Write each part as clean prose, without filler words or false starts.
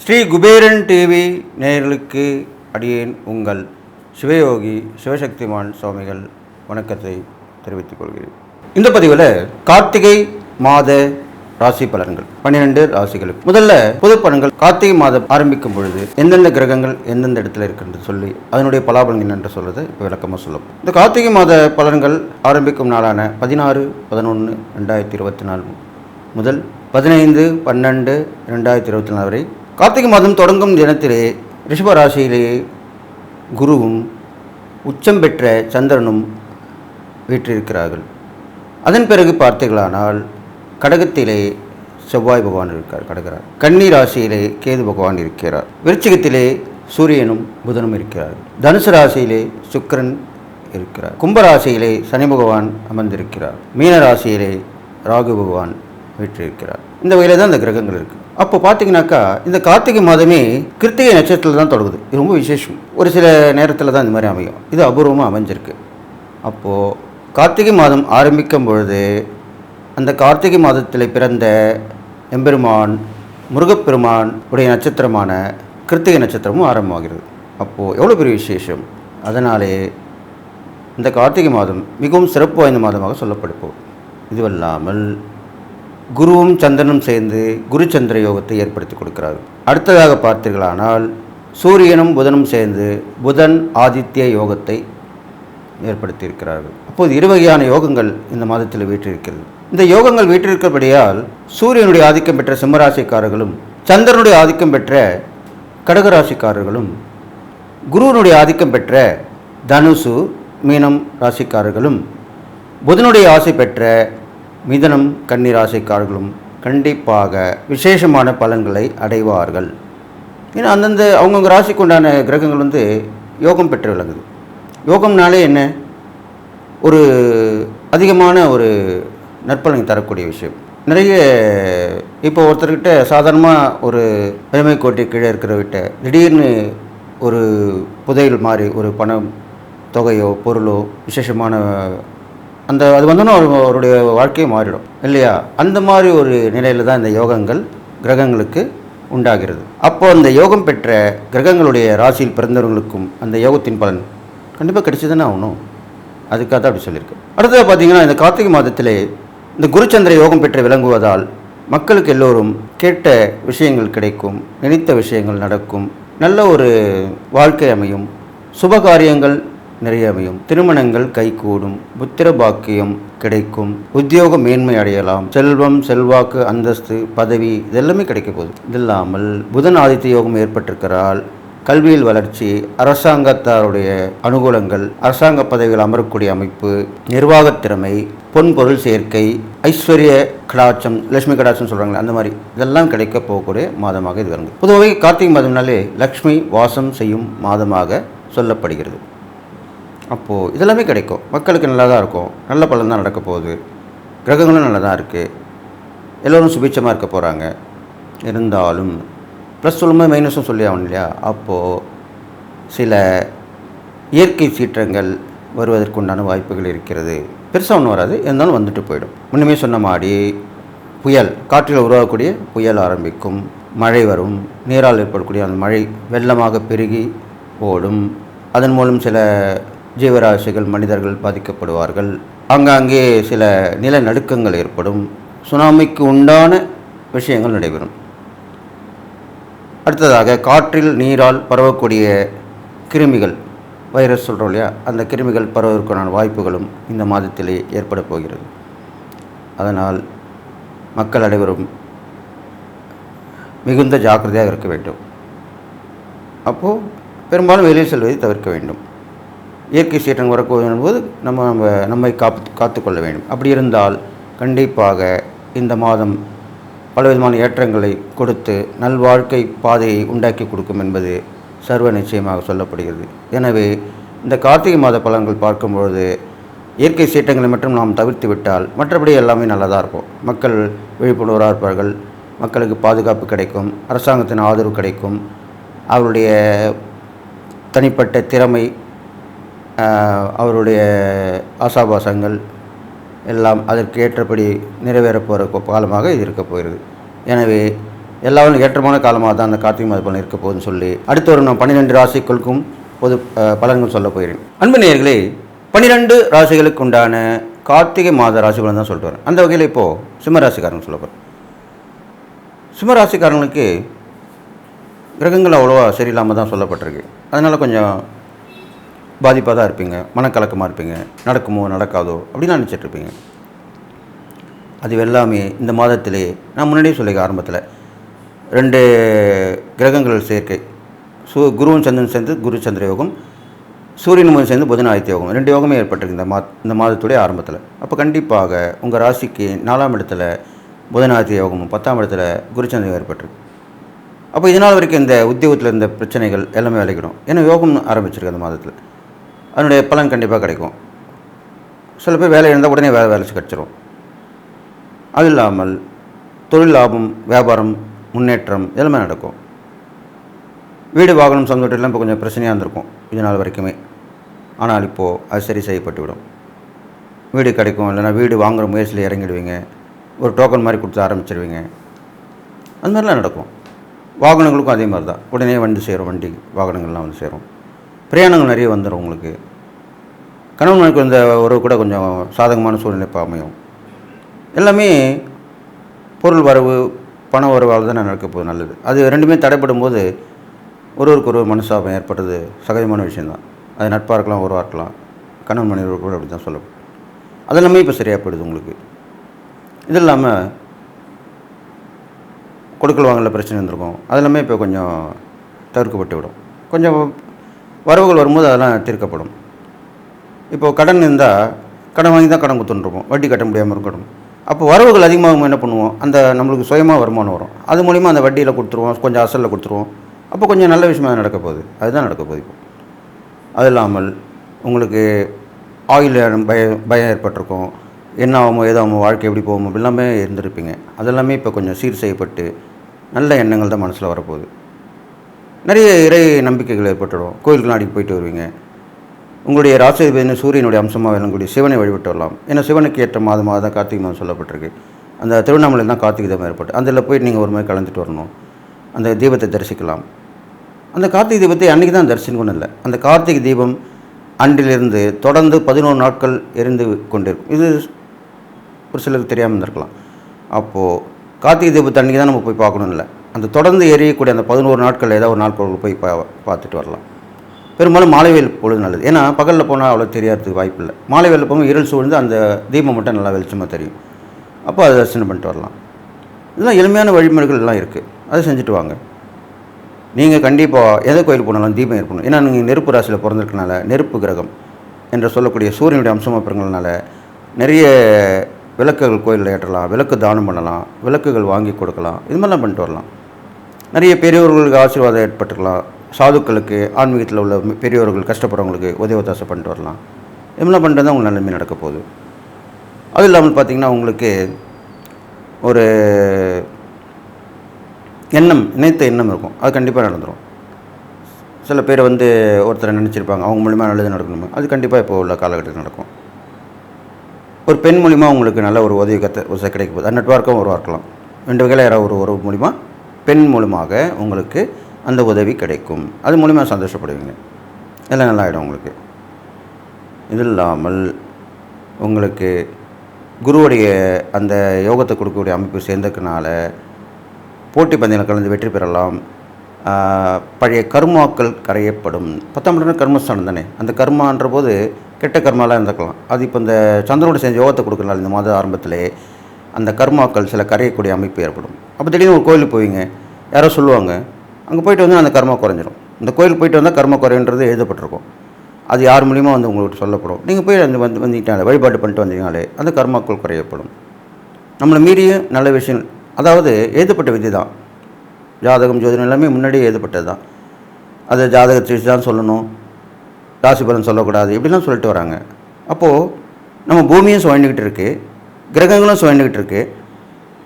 Sri Kuberan TV நேயர்களுக்கு அடியேன் உங்கள் சிவயோகி சிவசக்திமான் சுவாமிகள் வணக்கத்தை தெரிவித்துக் கொள்கிறேன். இந்த பதிவில் கார்த்திகை மாத ராசி பலன்கள் 12 ராசிகளுக்கு முதல்ல பொது பலன்கள். கார்த்திகை மாதம் ஆரம்பிக்கும் பொழுது எந்தெந்த கிரகங்கள் எந்தெந்த இடத்துல இருக்குன்னு சொல்லி அதனுடைய பலாபலன் என்னென்று சொல்றது இப்போ விளக்கமாக சொல்லணும். இந்த கார்த்திகை மாத பலன்கள் ஆரம்பிக்கும் நாளான 16/11/2024 முதல் 15/12/2024 வரை கார்த்திகை மாதம் தொடங்கும் தினத்திலே ரிஷப ராசியிலேயே குருவும் உச்சம் பெற்ற சந்திரனும் வீற்றிருக்கிறார்கள். அதன் பிறகு பார்த்தீர்களானால் கடகத்திலே செவ்வாய் பகவான் கடக்கிறார். கன்னி ராசியிலே கேது பகவான் இருக்கிறார். விருச்சிகத்திலே சூரியனும் புதனும் இருக்கிறார். தனுசு ராசியிலே சுக்கிரன் இருக்கிறார். கும்பராசியிலே சனி பகவான் அமர்ந்திருக்கிறார். மீன ராசியிலே ராகு பகவான் வீற்றிருக்கிறார். இந்த வகையில் தான் இந்த கிரகங்கள் இருக்குது. அப்போ பார்த்தீங்கன்னாக்கா இந்த கார்த்திகை மாதமே கிருத்திகை நட்சத்திரத்தில் தான் தொடங்குது. இது ரொம்ப விசேஷம். ஒரு சில நேரத்தில் தான் இந்த மாதிரி அமையும். இது அபூர்வமாக அமைஞ்சிருக்கு. அப்போது கார்த்திகை மாதம் ஆரம்பிக்கும் பொழுது அந்த கார்த்திகை மாதத்தில் பிறந்த எம்பெருமான் முருகப்பெருமான் உடைய நட்சத்திரமான கிருத்திகை நட்சத்திரமும் ஆரம்பமாகிறது. அப்போது எவ்வளோ பெரிய விசேஷம். அதனாலே இந்த கார்த்திகை மாதம் மிகவும் சிறப்பு வாய்ந்த மாதமாக சொல்லப்படுப்போம். இதுவல்லாமல் குருவும் சந்திரனும் சேர்ந்து குரு சந்திர யோகத்தை ஏற்படுத்தி கொடுக்கிறார்கள். அடுத்ததாக பார்த்தீர்களானால் சூரியனும் புதனும் சேர்ந்து புதன் ஆதித்ய யோகத்தை ஏற்படுத்தி இருக்கிறார்கள். அப்போது இருவகையான யோகங்கள் இந்த மாதத்தில் வீற்றிருக்கிறது. இந்த யோகங்கள் வீற்றிருக்கிறபடியால் சூரியனுடைய ஆதிக்கம் பெற்ற சிம்மராசிக்காரர்களும் சந்திரனுடைய ஆதிக்கம் பெற்ற கடகராசிக்காரர்களும் குருவனுடைய ஆதிக்கம் பெற்ற தனுசு மீனம் ராசிக்காரர்களும் புதனுடைய ஆசை பெற்ற மிதனம் கன்னி ராசிக்காரர்களும் கண்டிப்பாக விசேஷமான பலன்களை அடைவார்கள். ஏன்னா அந்தந்த அவங்கவுங்க ராசிக்கு உண்டான கிரகங்கள் யோகம் பெற்று விளங்குது. யோகம்னாலே என்ன, ஒரு அதிகமான ஒரு நற்பலனை தரக்கூடிய விஷயம். நிறைய இப்போ ஒருத்தர்கிட்ட சாதாரணமாக ஒரு பெருமை கோட்டை கீழே இருக்கிறவர்கிட்ட திடீர்னு ஒரு புதையல் மாதிரி ஒரு பணம் தொகையோ பொருளோ விசேஷமான அது வந்தோன்னா அவருடைய வாழ்க்கையை மாறிடும் இல்லையா? அந்த மாதிரி ஒரு நிலையில் தான் இந்த யோகங்கள் கிரகங்களுக்கு உண்டாகிறது. அப்போது அந்த யோகம் பெற்ற கிரகங்களுடைய ராசியில் பிறந்தவர்களுக்கும் அந்த யோகத்தின் பலன் கண்டிப்பாக கிடைச்சி தானே ஆகணும். அதுக்காக தான் அப்படி சொல்லியிருக்கு. அடுத்தது பார்த்திங்கன்னா இந்த கார்த்திகை மாதத்திலே இந்த குருச்சந்திர யோகம் பெற்று விளங்குவதால் மக்களுக்கு எல்லோரும் கேட்ட விஷயங்கள் கிடைக்கும், நினைத்த விஷயங்கள் நடக்கும், நல்ல ஒரு வாழ்க்கை அமையும், சுபகாரியங்கள் நிறைய அமையும், திருமணங்கள் கைகூடும், புத்திர பாக்கியம் கிடைக்கும், உத்தியோக மேன்மை அடையலாம், செல்வம் செல்வாக்கு அந்தஸ்து பதவி இதெல்லாமே கிடைக்க போகுது. இது இல்லாமல் புதன் ஆதித்ய யோகம் ஏற்பட்டிருக்கிறால் கல்வியில் வளர்ச்சி, அரசாங்கத்தாருடைய அனுகூலங்கள், அரசாங்க பதவிகள் அமரக்கூடிய அமைப்பு, நிர்வாகத் திறமை, பொன் பொருள் சேர்க்கை, ஐஸ்வர்ய கடாட்சம், லட்சுமி கடாட்சம் சொல்கிறாங்களே அந்த மாதிரி இதெல்லாம் கிடைக்க போகக்கூடிய மாதமாக இது வருது. பொதுவாக கார்த்திகை மாதம்னாலே லக்ஷ்மி வாசம் செய்யும் மாதமாக சொல்லப்படுகிறது. அப்போது இதெல்லாமே கிடைக்கும், மக்களுக்கு நல்லா தான் இருக்கும், நல்ல பலன் தான் நடக்க போகுது, கிரகங்களும் நல்லா தான் இருக்குது, எல்லோரும் சுபிட்சமாக இருக்க போகிறாங்க. இருந்தாலும் ப்ளஸ் சொல்லும்போது மைனஸும் சொல்லி ஆகணும் இல்லையா? அப்போது சில இயற்கை சீற்றங்கள் வருவதற்குண்டான வாய்ப்புகள் இருக்கிறது. பெருசாக ஒன்றும் வராது, இருந்தாலும் வந்துட்டு போயிடும். முன்னுமே சொன்ன மாதிரி புயல், காற்றில் உருவாகக்கூடிய புயல் ஆரம்பிக்கும், மழை வரும், நீரால் ஏற்படக்கூடிய அந்த மழை வெள்ளமாக பெருகி ஓடும். அதன் மூலம் சில ஜீவராசிகள் மனிதர்கள் பாதிக்கப்படுவார்கள். ஆங்காங்கே சில நிலநடுக்கங்கள் ஏற்படும், சுனாமிக்கு உண்டான விஷயங்கள் நடைபெறும். அடுத்ததாக காற்றில் நீரால் பரவக்கூடிய கிருமிகள், வைரஸ் சொல்கிறோம் இல்லையா, அந்த கிருமிகள் பரவதற்கான வாய்ப்புகளும் இந்த மாதத்திலே ஏற்பட போகிறது. அதனால் மக்கள் அனைவரும் மிகுந்த ஜாக்கிரதையாக இருக்க வேண்டும். அப்போது பெரும்பாலும் வெளியில் செல்வதை தவிர்க்க வேண்டும். இயற்கை சீற்றம் வரப்போகும் போது நம்மை காத்துக்கொள்ள வேண்டும். அப்படி இருந்தால் கண்டிப்பாக இந்த மாதம் பலவிதமான ஏற்றங்களை கொடுத்து நல்வாழ்க்கை பாதையை உண்டாக்கி கொடுக்கும் என்பது சர்வ நிச்சயமாக சொல்லப்படுகிறது. எனவே இந்த கார்த்திகை மாத பலன்கள் பார்க்கும்பொழுது இயற்கை சீற்றங்களை மட்டும் நாம் தவிர்த்து விட்டால் மற்றபடி எல்லாமே நல்லதாக இருக்கும். மக்கள் விழிப்புணர்வாக இருப்பார்கள், மக்களுக்கு பாதுகாப்பு கிடைக்கும், அரசாங்கத்தின் ஆதரவு கிடைக்கும், அவருடைய தனிப்பட்ட திறமை, அவருடைய ஆசாபாசங்கள் எல்லாம் அதற்கு ஏற்றபடி நிறைவேறப் போகிற காலமாக இது இருக்க போகிறது. எனவே எல்லாரும் ஏற்றமான காலமாக தான் அந்த கார்த்திகை மாத பலன் இருக்க போகுதுன்னு சொல்லி அடுத்து ஒரு நான் 12 ராசிகளுக்கும் பொது பலன்கள் சொல்ல போகிறேன். அன்பு நேயர்களே, 12 ராசிகளுக்கு உண்டான கார்த்திகை மாத ராசி பலன் தான் சொல்லிட்டு வரேன். அந்த வகையில் இப்போது சிம்மராசிக்காரங்க சொல்ல போகிறேன். சிம்மராசிக்காரங்களுக்கு கிரகங்கள் அவ்வளோவா சரியில்லாமல் தான் சொல்லப்பட்டிருக்கு. அதனால் கொஞ்சம் பாதிப்பாக தான் இருப்பீங்க, மனக்கலக்கமாக இருப்பீங்க, நடக்குமோ நடக்காதோ அப்படின்னு நினச்சிட்ருப்பீங்க. அது எல்லாமே இந்த மாதத்திலே நான் முன்னாடியே சொல்லிக்க ஆரம்பத்தில் 2 கிரகங்கள் சேர்க்கை, குருவும் சந்திரன் சேர்ந்து குரு சந்திர யோகம், சூரியனும் சேர்ந்து புதன் ஆதித்ய யோகம், 2 யோகமே ஏற்பட்டிருக்கு இந்த மாதத்துடைய ஆரம்பத்தில். அப்போ கண்டிப்பாக உங்கள் ராசிக்கு 4ஆம் இடத்துல புதன் ஆதித்ய யோகமும் 10ஆம் இடத்துல குருச்சந்திரம் ஏற்பட்டிருக்கு. அப்போ இதனால் வரைக்கும் இந்த உத்தியோகத்தில் இருந்த பிரச்சனைகள் எல்லாமே விளைக்கிடும். ஏன்னா யோகம் ஆரம்பிச்சிருக்கு அந்த மாதத்தில், அதனுடைய பலன் கண்டிப்பாக கிடைக்கும். சில பேர் வேலை இருந்தால் உடனே வேலை கிடச்சிரும். அது இல்லாமல் தொழில் லாபம், வியாபாரம், முன்னேற்றம் எல்லாமே நடக்கும். வீடு வாகனம் சம்பந்தப்பட்டெல்லாம் இப்போ கொஞ்சம் பிரச்சனையாக இருந்திருக்கும் இது நாள் வரைக்குமே. ஆனால் இப்போது அது சரி செய்யப்பட்டுவிடும். வீடு கிடைக்கும், இல்லைனா வீடு வாங்குகிற முயற்சியில் இறங்கிடுவீங்க, ஒரு டோக்கன் மாதிரி கொடுத்து ஆரம்பிச்சிடுவீங்க. அந்த மாதிரிலாம் நடக்கும். வாகனங்களுக்கும் அதே மாதிரி தான், உடனே வந்து சேரும், வண்டி வாகனங்கள்லாம் வந்து சேரும். பிரயாணங்கள் நிறைய வந்துடும். உங்களுக்கு கணவன் மனைவிக்கு வந்த உறவு கூட கொஞ்சம் சாதகமான சூழ்நிலை அமையும். எல்லாமே பொருள் வரவு, பண வரவால் தான் நடக்க போகுது. நல்லது. அது ரெண்டுமே தடைப்படும் போது ஒருவருக்கு ஒரு மனசாபம் ஏற்படுறது சகஜமான விஷயந்தான். அது நட்பாக இருக்கலாம், உறவாக இருக்கலாம், கணவன் மனைவி கூட அப்படி தான் சொல்லப்படும். அதெல்லாமே இப்போ சரியாக போயிடுது உங்களுக்கு. இது இல்லாமல் கொடுக்கல் வாங்கல பிரச்சனை இருந்திருக்கும், அதெல்லாமே இப்போ கொஞ்சம் தவிர்க்கப்பட்டு விடும். கொஞ்சம் வரவுகள் வரும்போது அதெல்லாம் தீர்க்கப்படும். இப்போது கடன் இருந்தால் கடன் வாங்கி தான் கடன் கொடுத்துட்டுருப்போம், வட்டி கட்ட முடியாமல் இருக்கணும். அப்போ வரவுகள் அதிகமாக என்ன பண்ணுவோம், அந்த நம்மளுக்கு சுயமாக வருமானம் வரும், அது மூலிமா அந்த வட்டியில் கொடுத்துருவோம், கொஞ்சம் அசலில் கொடுத்துருவோம். அப்போ கொஞ்சம் நல்ல விஷயமாக நடக்க போகுது. அதுதான் நடக்க போகுது இப்போ. அது இல்லாமல் உங்களுக்கு ஆயில் பயம் ஏற்பட்டிருக்கும், என்ன ஆகுமோ ஏதாகுமோ, வாழ்க்கை எப்படி போகுமோ எல்லாமே இருந்திருப்பீங்க. அதெல்லாமே இப்போ கொஞ்சம் சீர் செய்யப்பட்டு நல்ல எண்ணங்கள் தான் மனசில் வரப்போகுது. நிறைய இறை நம்பிக்கைகள் ஏற்பட்டுடும். கோயிலுக்கு அடிக்கடி போயிட்டு வருவீங்க. உங்களுடைய ராசிபதினு சூரியனுடைய அம்சமாக விளங்கக்கூடிய சிவனை வழிபட்டு வரலாம். ஏன்னா சிவனுக்கு ஏற்ற மாதமாக தான் கார்த்திகை மாதம் சொல்லப்பட்டிருக்கு. அந்த திருவண்ணாமலையில் தான் கார்த்திகை தீபம் ஏற்பட்டு அதில் போயிட்டு நீங்கள் ஒரு மாதிரி கலந்துட்டு வரணும். அந்த தீபத்தை தரிசிக்கலாம். அந்த கார்த்திகை தீபத்தை அன்றைக்கி தான் தரிசிக்கணும் இல்லை, அந்த கார்த்திகை தீபம் அன்றிலிருந்து தொடர்ந்து 11 நாட்கள் எரிந்து கொண்டிருக்கும். இது ஒரு சிலருக்கு தெரியாமல் இருந்திருக்கலாம். அப்போது கார்த்திகை தீபத்தை அன்றைக்கி தான் நம்ம போய் பார்க்கணும் இல்லை, அந்த தொடர்ந்து எரியக்கூடிய அந்த 11 நாட்கள் ஏதாவது ஒரு நாட்கள் போய் பார்த்துட்டு வரலாம். பெரும்பாலும் மாலை வேல் பொழுது நல்லது. ஏன்னா பகலில் போனால் அவ்வளோ தெரியறதுக்கு வாய்ப்பு இல்லை. மாலை வேலில் போகும்போது இருள் சூழ்ந்து அந்த தீபம் மட்டும் நல்லா வெளிச்சமாக தெரியும். அப்போ அதை தரிசனம் பண்ணிட்டு வரலாம். இதெல்லாம் எளிமையான வழிமுறைகள் எல்லாம் இருக்குது, அதை செஞ்சுட்டு வாங்க. நீங்கள் கண்டிப்பாக எதை கோயில் போனாலும் தீபம் ஏற்படணும். ஏன்னா நீங்கள் நெருப்பு ராசியில் பிறந்திருக்கனால, நெருப்பு கிரகம் என்று சொல்லக்கூடிய சூரியனுடைய அம்சமாக பிறந்தனால நிறைய விளக்குகள் கோயிலில் ஏற்றலாம், விளக்கு தானம் பண்ணலாம், விளக்குகள் வாங்கி கொடுக்கலாம், இது மாதிரிலாம் பண்ணிட்டு வரலாம். நிறைய பெரியவர்களுக்கு ஆசீர்வாதம் ஏற்பட்டுக்கலாம். சாதுக்களுக்கு, ஆன்மீகத்தில் உள்ள பெரியவர்கள் கஷ்டப்படுறவங்களுக்கு உதவி ஒத்தாசை பண்ணிட்டு வரலாம். இதெல்லாம் பண்ணுறது தான் உங்களுக்கு நல்லமே நடக்க போகுது. அது இல்லாமல் பார்த்திங்கன்னா உங்களுக்கு ஒரு எண்ணம், நினைத்த எண்ணம் இருக்கும், அது கண்டிப்பாக நடந்துடும். சில பேர் ஒருத்தரை நினச்சிருப்பாங்க, அவங்க மூலிமா நல்லது நடக்கணுமே, அது கண்டிப்பாக இப்போ உள்ள காலகட்டத்தில் நடக்கும். ஒரு பெண் மூலிமா உங்களுக்கு நல்ல ஒரு உதவி கிடைக்க போகுது. அது நெட்வொர்க்கும் உருவாக்கலாம். 2 வகையில் யாராவது ஒரு மூலிமா, பெண் மூலமாக உங்களுக்கு அந்த உதவி கிடைக்கும். அது மூலிமா சந்தோஷப்படுவீங்க, எல்லாம் நல்லா ஆகிடும் உங்களுக்கு. இது இல்லாமல் உங்களுக்கு குருவுடைய அந்த யோகத்தை கொடுக்கக்கூடிய அமைப்பு சேர்ந்ததுனால போட்டி பந்தயங்கள் கலந்து வெற்றி பெறலாம். பழைய கர்மாக்கள் கரையப்படும். 10ஆம் இடம் கர்மஸ்தானம் தானே, அந்த கர்மான்ற போது கெட்ட கர்மாலாம் இருந்துக்கலாம். அது இப்போ இந்த சந்திரனோட சேர்ந்து யோகத்தை கொடுக்கறனால இந்த மாத ஆரம்பத்திலே அந்த கர்மாக்கள் சில கரையக்கூடிய அமைப்பு ஏற்படும். அப்போ திடீர்னு ஒரு கோயிலுக்கு போவீங்க, யாரோ சொல்லுவாங்க, அங்கே போயிட்டு அந்த கர்மா குறைஞ்சிரும். இந்த கோயிலுக்கு போயிட்டு வந்தால் கர்மா குறைன்றது எழுதப்பட்டிருக்கும். அது யார் மூலிமா உங்களுக்கு சொல்லப்படும். நீங்கள் போய் அந்த வந்துட்டாலே, வழிபாடு பண்ணிட்டு வந்தீங்கனாலே அந்த கர்மாக்கள் குறையப்படும். நம்மளை மீறிய நல்ல விஷயம், அதாவது எழுதப்பட்ட விதி தான். ஜாதகம், ஜோதிடம் எல்லாமே முன்னாடியே எழுதப்பட்டது தான். அதை ஜாதகத்தை தான் சொல்லணும், ராசி பலன் சொல்லக்கூடாது, இப்படிலாம் சொல்லிட்டு வராங்க. அப்போது நம்ம பூமியும் சுழண்டுக்கிட்டு இருக்குது, கிரகங்களும் சுழண்டுக்கிட்டு இருக்குது.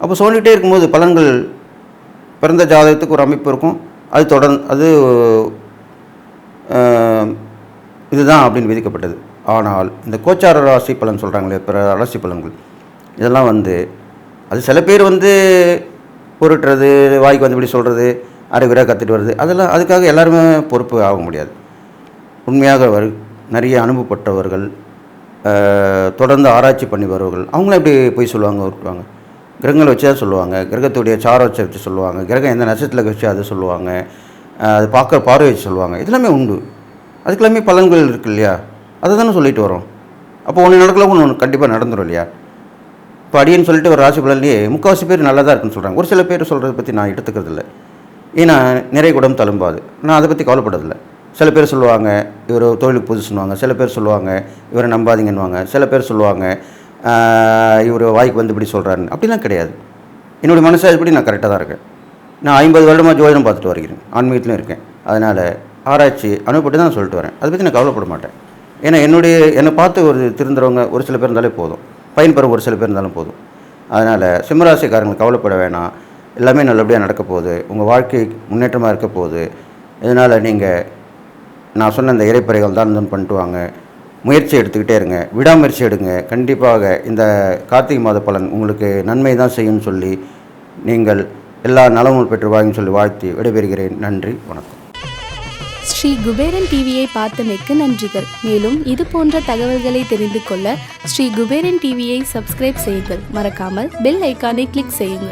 அப்போ சுழண்டுக்கிட்டே இருக்கும்போது பலன்கள் பிறந்த ஜாதகத்துக்கு ஒரு அமைப்பு இருக்கும், அது இதுதான் அப்படின்னு விதிக்கப்பட்டது. ஆனால் இந்த கோச்சார ராசி பலன் சொல்கிறாங்களே, பிற ராசி பலன்கள் இதெல்லாம் அது சில பேர் பொருட்டுறது, வாய்க்கு வந்தபடி சொல்கிறது, அரைகுறையாக கற்றுட்டு வருது, அதெல்லாம் அதுக்காக எல்லாருமே பொறுப்பு ஆக முடியாது. உண்மையாக நிறைய அனுபவப்பட்டவர்கள், தொடர்ந்து ஆராய்ச்சி பண்ணி வருவர்கள், அவங்களும் எப்படி போய் சொல்லுவாங்க, விட்டுவாங்க. கிரகங்களை வச்சு தான் சொல்லுவாங்க, கிரகத்துடைய சாரவச்சை வச்சு சொல்லுவாங்க, கிரகம் எந்த நட்சத்திரத்தில் வச்சு அதை சொல்லுவாங்க, அது பார்க்குற பார்வை வச்சு சொல்லுவாங்க. இதெல்லாமே உண்டு. அதுக்கெல்லாமே பலன்கள் இருக்குது இல்லையா? அதை தானே சொல்லிட்டு வரோம். அப்போ ஒன்று நடக்கலாம், ஒன்று கண்டிப்பாக நடந்துடும் இல்லையா? இப்போ அடியன்னு சொல்லிட்டு ஒரு ராசி பலன்லேயே முக்கால்வாசி பேர் நல்லா தான் இருக்குன்னு சொல்கிறாங்க. ஒரு சில பேர் சொல்கிறத பற்றி நான் எடுத்துக்கிறதில்ல. ஏன்னா நிறைய குடம் தழும்பாது, நான் அதை பற்றி கவலைப்படுறதில்லை. சில பேர் சொல்லுவாங்க இவர் தொழிலுக்கு புதுசுன்னுவாங்க, சில பேர் சொல்லுவாங்க இவரை நம்பாதீங்கன்னுவாங்க, சில பேர் சொல்லுவாங்க இவர் வாய்க்கு இப்படி சொல்கிறாருன்னு. அப்படிலாம் கிடையாது. என்னுடைய மனசாட்சிப்படி நான் கரெக்டாக தான் இருக்கேன். நான் 50 வருடமாக ஜோதிடம் பார்த்துட்டு வருகிறேன், ஆன்மீகத்திலும் இருக்கேன். அதனால் ஆராய்ச்சி அனுப்பப்பட்டு தான் சொல்லிட்டு வரேன். அதை பற்றி நான் கவலைப்பட மாட்டேன். ஏன்னா என்னை பார்த்து ஒரு திருந்துறவங்க ஒரு சில பேர் இருந்தாலே போதும், பயன்பெறும் ஒரு சில பேர் இருந்தாலும் போதும். அதனால் சிம்மராசிக்காரங்க கவலைப்பட வேணாம், எல்லாமே நல்லபடியாக நடக்க போகுது, உங்கள் வாழ்க்கை முன்னேற்றமாக இருக்க போகுது. இதனால் நீங்கள் நான் சொன்ன இந்த இறைப்பறைகள் தான் பண்ணிட்டு வாங்க, முயற்சி எடுத்துக்கிட்டே இருங்க, விடாமுயற்சி எடுங்க. கண்டிப்பாக இந்த கார்த்திகை மாத பலன் உங்களுக்கு நன்மை தான் செய்யும்னு சொல்லி நீங்கள் எல்லா நலமும் பெற்று வாங்கன்னு சொல்லி வாழ்த்தி விடைபெறுகிறேன். நன்றி, வணக்கம். ஸ்ரீ குபேரன் டிவியை பார்த்தமைக்கு நன்றிகள். மேலும் இது போன்ற தகவல்களை தெரிந்து கொள்ள ஸ்ரீ குபேரன் டிவியை சப்ஸ்கிரைப் செய்யுங்கள். மறக்காமல் பெல் ஐக்கானை கிளிக் செய்யுங்கள்.